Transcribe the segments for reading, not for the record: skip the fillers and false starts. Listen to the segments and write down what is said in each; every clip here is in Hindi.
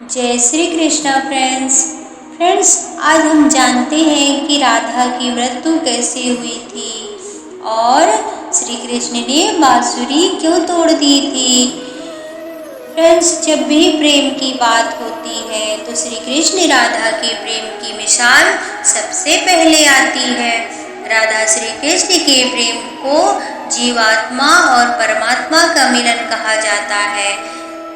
जय श्री कृष्णा फ्रेंड्स आज हम जानते हैं कि राधा की मृत्यु कैसे हुई थी और श्री कृष्ण ने बांसुरी क्यों तोड़ दी थी। फ्रेंड्स, जब भी प्रेम की बात होती है तो श्री कृष्ण राधा के प्रेम की मिसाल सबसे पहले आती है। राधा श्री कृष्ण के प्रेम को जीवात्मा और परमात्मा का मिलन कहा जाता है।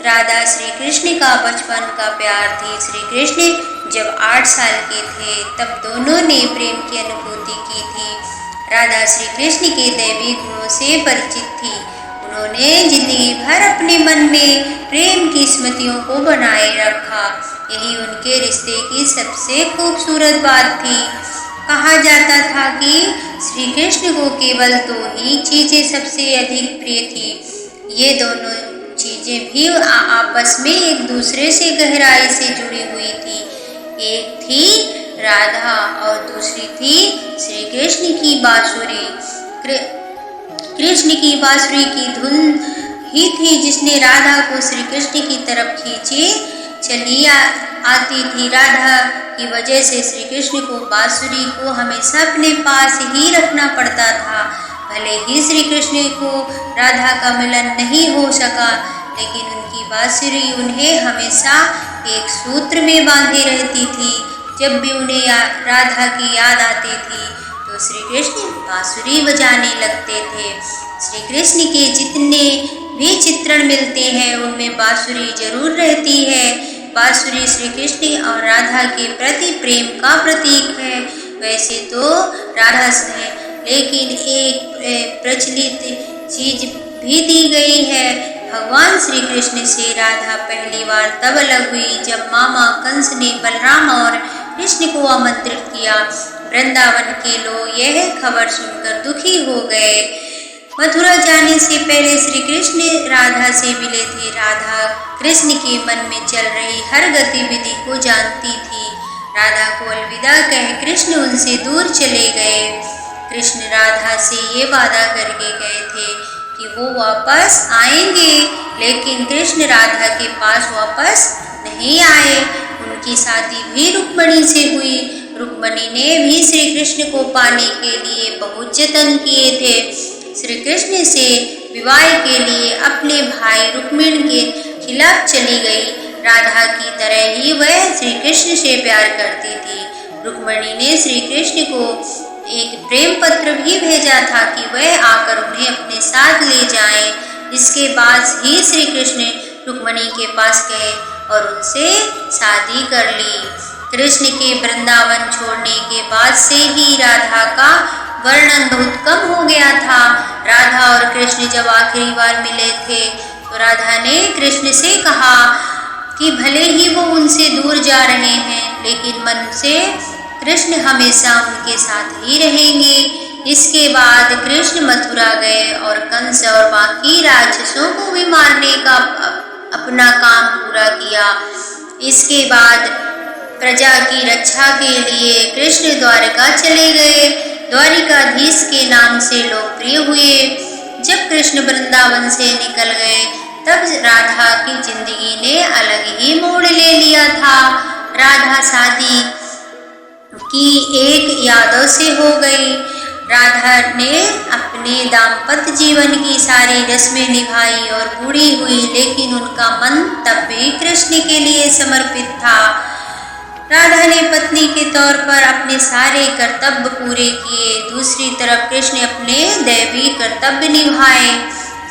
राधा श्री कृष्ण का बचपन का प्यार थी। श्री कृष्ण जब 8 साल के थे तब दोनों ने प्रेम की अनुभूति की थी। राधा श्री कृष्ण के दैवी गुणों से परिचित थी। उन्होंने जिंदगी भर अपने मन में प्रेम की स्मृतियों को बनाए रखा। यही उनके रिश्ते की सबसे खूबसूरत बात थी। कहा जाता था कि श्री कृष्ण को केवल 2 ही चीजें सबसे अधिक प्रिय थी। ये दोनों चीजें भी आपस में एक दूसरे से गहराई से जुड़ी हुई थी। एक थी राधा और दूसरी थी श्री कृष्ण की बांसुरी। कृष्ण की बांसुरी की धुन ही थी जिसने राधा को श्री कृष्ण की तरफ खींची चली आती थी। राधा की वजह से श्री कृष्ण को बांसुरी को हमेशा अपने पास ही रखना पड़ता था। भले ही श्री कृष्ण को राधा का मिलन नहीं हो सका, लेकिन उनकी बांसुरी उन्हें हमेशा एक सूत्र में बांधे रहती थी। जब भी उन्हें राधा की याद आती थी तो श्री कृष्ण बांसुरी बजाने लगते थे। श्री कृष्ण के जितने भी चित्रण मिलते हैं उनमें बांसुरी जरूर रहती है। बांसुरी श्री कृष्ण और राधा के प्रति प्रेम का प्रतीक है। वैसे तो राधा से लेकिन एक प्रचलित चीज भी दी गई है। भगवान श्री कृष्ण से राधा पहली बार तब अलग हुई जब मामा कंस ने बलराम और कृष्ण को आमंत्रित किया। वृंदावन के लोग यह खबर सुनकर दुखी हो गए। मथुरा जाने से पहले श्री कृष्ण राधा से मिले थे। राधा कृष्ण के मन में चल रही हर गतिविधि को जानती थी। राधा को अलविदा कह कृष्ण उनसे दूर चले गए। कृष्ण राधा से ये वादा करके गए थे कि वो वापस आएंगे, लेकिन कृष्ण राधा के पास वापस नहीं आए। उनकी शादी भी रुक्मिणी से हुई। रुक्मिणी ने भी श्री कृष्ण को पाने के लिए बहुत जतन किए थे। श्री कृष्ण से विवाह के लिए अपने भाई रुक्मिणी के खिलाफ चली गई। राधा की तरह ही वह श्री कृष्ण से प्यार करती थी। रुक्मिणी ने श्री कृष्ण को एक प्रेम पत्र भी भेजा था कि वह आकर उन्हें अपने साथ ले जाएं। इसके बाद ही श्री कृष्ण रुक्मिणी के पास गए और उनसे शादी कर ली। कृष्ण के वृंदावन छोड़ने के बाद से ही राधा का वर्णन बहुत कम हो गया था। राधा और कृष्ण जब आखिरी बार मिले थे तो राधा ने कृष्ण से कहा कि भले ही वो उनसे दूर जा रहे हैं, लेकिन मन से कृष्ण हमेशा उनके साथ ही रहेंगे। इसके बाद कृष्ण मथुरा गए और कंस और बाकी राक्षसों को भी मारने का अपना काम पूरा किया। इसके बाद प्रजा की रक्षा के लिए कृष्ण द्वारका चले गए। द्वारिकाधीश के नाम से लोकप्रिय हुए। जब कृष्ण वृंदावन से निकल गए तब राधा की जिंदगी ने अलग ही मोड़ ले लिया था। राधा शादी की एक यादों से हो गई। राधा ने अपने दाम्पत्य जीवन की सारी रस्में निभाई और बूढ़ी हुई, लेकिन उनका मन तब भी कृष्ण के लिए समर्पित था। राधा ने पत्नी के तौर पर अपने सारे कर्तव्य पूरे किए। दूसरी तरफ कृष्ण अपने दैवी कर्तव्य निभाए।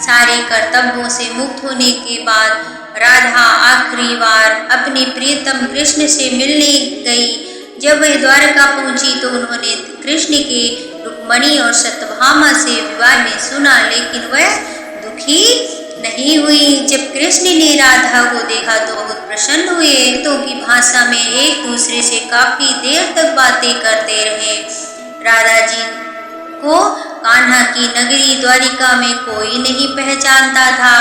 सारे कर्तव्यों से मुक्त होने के बाद राधा आखिरी बार अपने प्रियतम कृष्ण से मिलने गई। जब वह द्वारका पहुंची तो उन्होंने कृष्ण के रुक्मिणी और सत्यभामा से विवाह में सुना, लेकिन वह दुखी नहीं हुई। जब कृष्ण ने राधा को देखा तो बहुत प्रसन्न हुए। तो की भाषा में एक दूसरे से काफी देर तक बातें करते रहे। राधा जी को कान्हा की नगरी द्वारिका में कोई नहीं पहचानता था।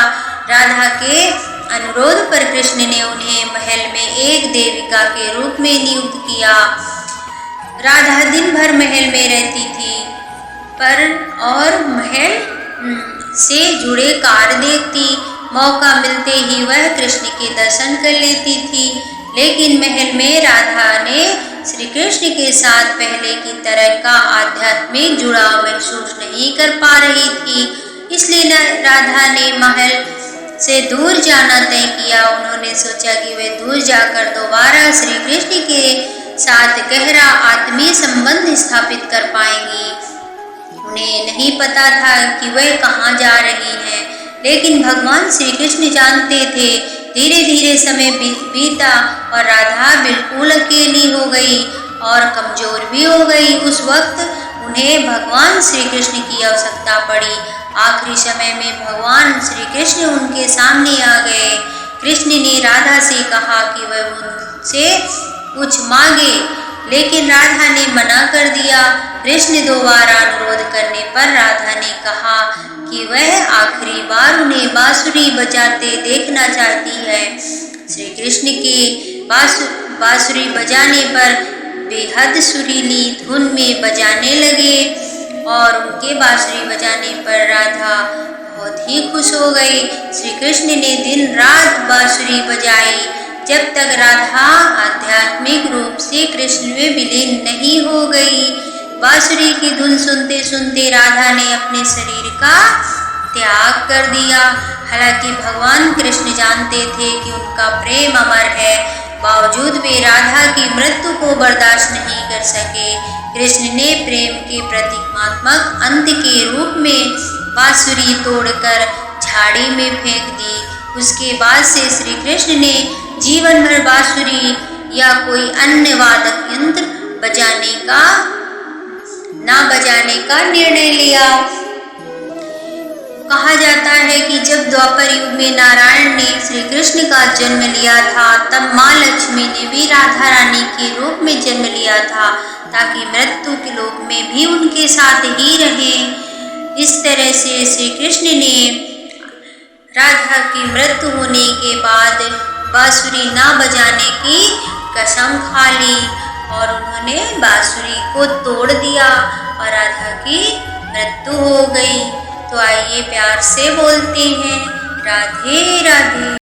राधा के अनुरोध पर कृष्ण ने उन्हें महल में एक देविका के रूप में नियुक्त किया। राधा दिन भर महल में रहती थी और महल से जुड़े कार्य देखती। मौका मिलते ही वह कृष्ण के दर्शन कर लेती थी। लेकिन महल में राधा ने श्री कृष्ण के साथ पहले की तरह का आध्यात्मिक जुड़ाव महसूस नहीं कर पा रही थी। इसलिए राधा ने महल से दूर जाना तय किया। उन्होंने सोचा कि वे दूर जाकर दोबारा श्री कृष्ण के साथ गहरा आत्मीय संबंध स्थापित कर पाएंगी। उन्हें नहीं पता था कि वह कहाँ जा रही हैं, लेकिन भगवान श्री कृष्ण जानते थे। धीरे धीरे समय बीता और राधा बिल्कुल अकेली हो गई और कमजोर भी हो गई। उस वक्त उन्हें भगवान श्री कृष्ण की आवश्यकता पड़ी। आखिरी समय में भगवान श्री कृष्ण उनके सामने आ गए। कृष्ण ने राधा से कहा कि वह उनसे कुछ मांगे, लेकिन राधा ने मना कर दिया। कृष्ण दोबारा अनुरोध करने पर राधा ने कहा कि वह आखिरी बार उन्हें बांसुरी बजाते देखना चाहती है। श्री कृष्ण के बांसुरी बजाने पर बेहद सुरीली धुन में बजाने लगे और उनके बांसुरी बजाने पर राधा बहुत ही खुश हो गई। श्री कृष्ण ने दिन रात बांसुरी बजाई जब तक राधा आध्यात्मिक रूप से कृष्ण में विलीन नहीं हो गई। बांसुरी की धुन सुनते सुनते राधा ने अपने शरीर का त्याग कर दिया। हालांकि भगवान कृष्ण जानते थे कि उनका प्रेम अमर है, बावजूद वे राधा की मृत्यु को बर्दाश्त नहीं कर सके। कृष्ण ने प्रेम के प्रतीकात्मक अंत के रूप में बांसुरी तोड़कर झाड़ी में फेंक दी। उसके बाद से श्री कृष्ण ने जीवन भर बांसुरी या कोई अन्य वादक यंत्र ना बजाने का निर्णय लिया। कहा जाता है कि जब द्वापर युग में नारायण ने श्री कृष्ण का जन्म लिया था, तब माँ लक्ष्मी ने भी राधा रानी के रूप में जन्म लिया था, ताकि मृत्यु के लोक में भी उनके साथ ही रहें। इस तरह से श्री कृष्ण ने राधा की मृत्यु होने के बाद बांसुरी ना बजाने की कसम खा ली और उन्होंने बांसुरी को तोड़ दिया और राधा की मृत्यु हो गई। तो आइए प्यार से बोलते हैं, राधे राधे।